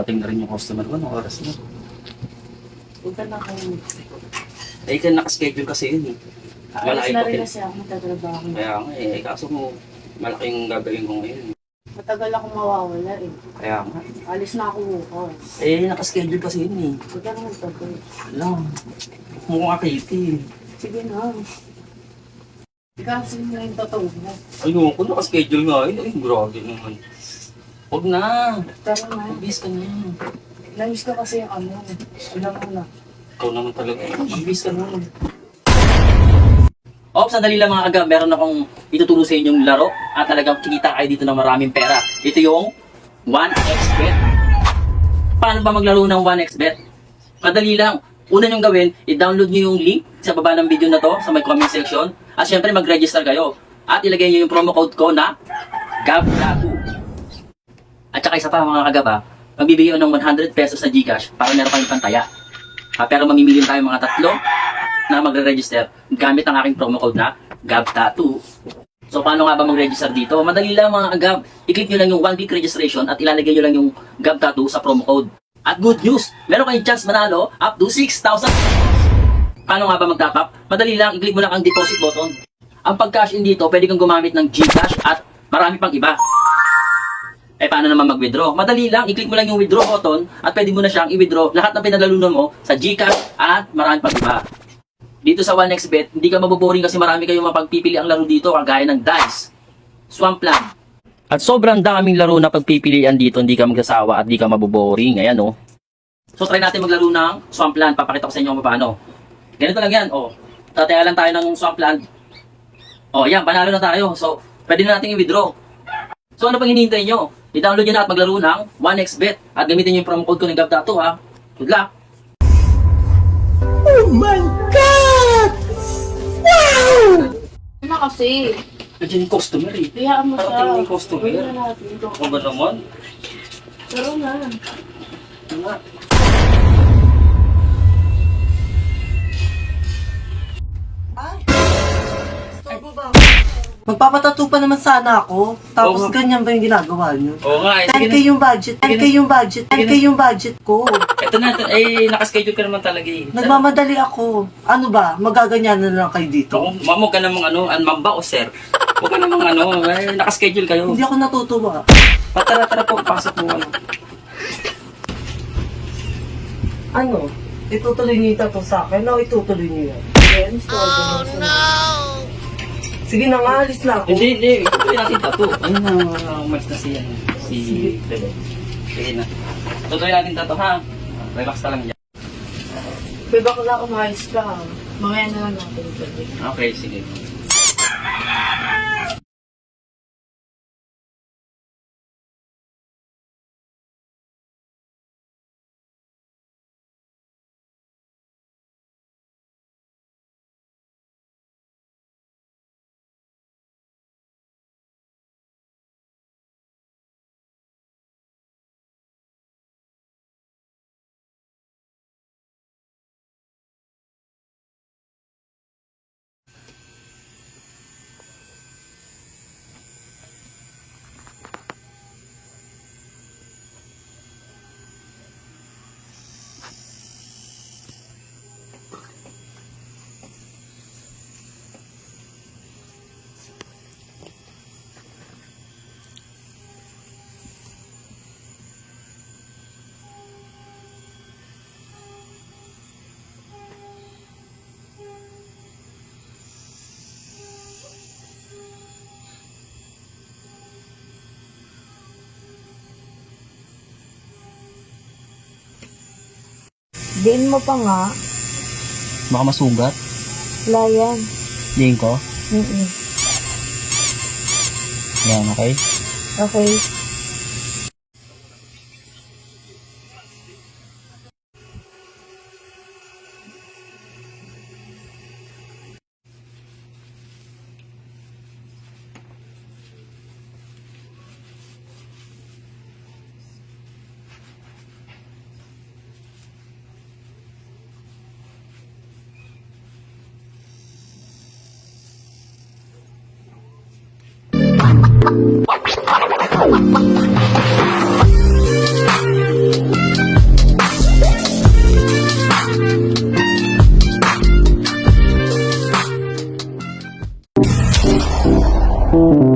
darating na rin yung customer ko. Anong oras na? Huwag ka na kayo. Eh, ka nakaschedule kasi yun eh. Alas Malaki na pa rin din. kasi ako magtatrabaho. Kaya nga eh, kaso mo, malaking gagawin ko ngayon. Matagal ako mawawala eh. Kaya nga. Alis na ako bukas. Eh, nakaschedule kasi yun eh. Huwag ka na magtagal. Alam, mukhang akiti. Sige na. Ikaw, sige na yung totoo mo. Ayun, kung nakaschedule nga yun, ay, grabe naman. Huwag na. Tara na. Mabis ka na. Namiss ko kasi yung ano. Alam mo na. Ikaw naman talaga. Mabis ka na. Sandali lang mga aga, meron akong ituturo sa inyong laro at talagang kikita kayo dito ng maraming pera. Ito yung 1xBet. Paano ba maglaro ng 1xBet? Madali lang. Una nyong gawin, i-download nyo yung link sa baba ng video na to, sa may comment section. At syempre mag-register kayo. At ilagay nyo yung promo code ko na GABLA2. At saka isa pa mga kagaba, magbibigay ng 100 pesos na GCash para meron kayong pantaya. Pero mamimili tayo mga tatlo na magre-register gamit ang aking promo code na GABTA2. So paano nga ba mag-register dito? Madali lang mga agab. I-click nyo lang yung 1-week registration at ilalagay nyo lang yung GABTA2 sa promo code. At good news, meron kayong chance manalo up to 6,000. Paano nga ba mag-top up? Madali lang, i-click mo lang ang deposit button. Ang pag-cash in dito, pwede kang gumamit ng GCash at marami pang iba. Paano naman mag-withdraw? Madali lang, i-click mo lang yung withdraw button at pwede mo na siyang i-withdraw lahat ng pinaglalunan mo sa GCash at marami pang iba. Dito sa 1xBet, hindi ka maboboring kasi marami kayong mapagpipili ang laro dito kagaya ng Dice, Swampland. At sobrang daming laro na pagpipilian dito, hindi ka magsasawa at hindi ka maboboring. Ayan oh. So try natin maglaro ng Swampland. Papakita ko sa inyo kung paano. Ganito lang yan. Tataya lang tayo ng Swampland. Yan, panalo na tayo. So, pwede na natin i-withdraw. So ano pang hinihintay nyo? I-download nyo na at maglaro ng 1xBet. At gamitin nyo yung promo code ko ng GABTA2 ha. Good luck! Oh my God! Wow! Ano kasi? Nandiyan yung customer eh. Hayaan mo siya. Parating yung customer. Gawin na natin ito. O ba naman? Tara na. Nga. Magpapatato pa naman sana ako. Tapos Oo. ganyan ba yung ginagawa nyo? Oo nga eh. 10K yung budget. 10K yung budget. 10K yung budget ko. Ito na, nakaschedule ka naman talaga eh. Nagmamadali ako. Ano ba? Magaganyan na lang kayo dito? Ma'am, huwag ka namang mamba o sir. Huwag ka namang nakaschedule kayo. Hindi ako natutuwa. Tara po, pasok mo Ano? Itutuloy niyo ito sa akin o itutuloy niyo yan? Oh no! Sige na nga, alis na ako. Hindi. Tutuloy natin tato. Ayun na, umalis na siya. Si Bebe. Sige na. Tutuloy natin tato ha. Relax ka lang dyan. Beba ko lang umayos ka. Mamaya na lang natin ito. Okay, sige. Diin mo pa nga. Baka masugat. Wala yan. Diin ko. Yan, okay? Okay. Ano?